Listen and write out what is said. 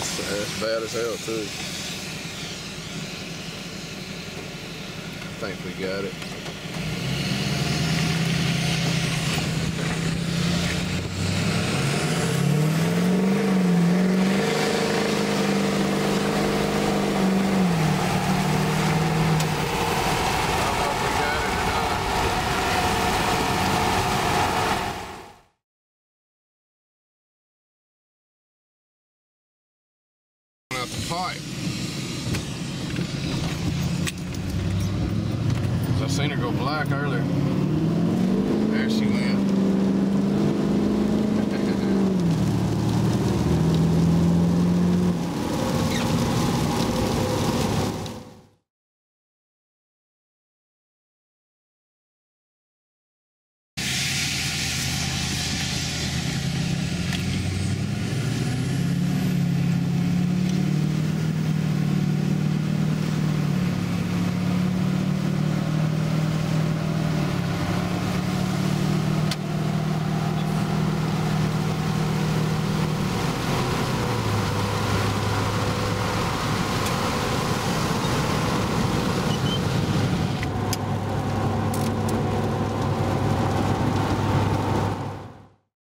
It's bad as hell too. I think we got it. Out the pipe. I seen her go black earlier.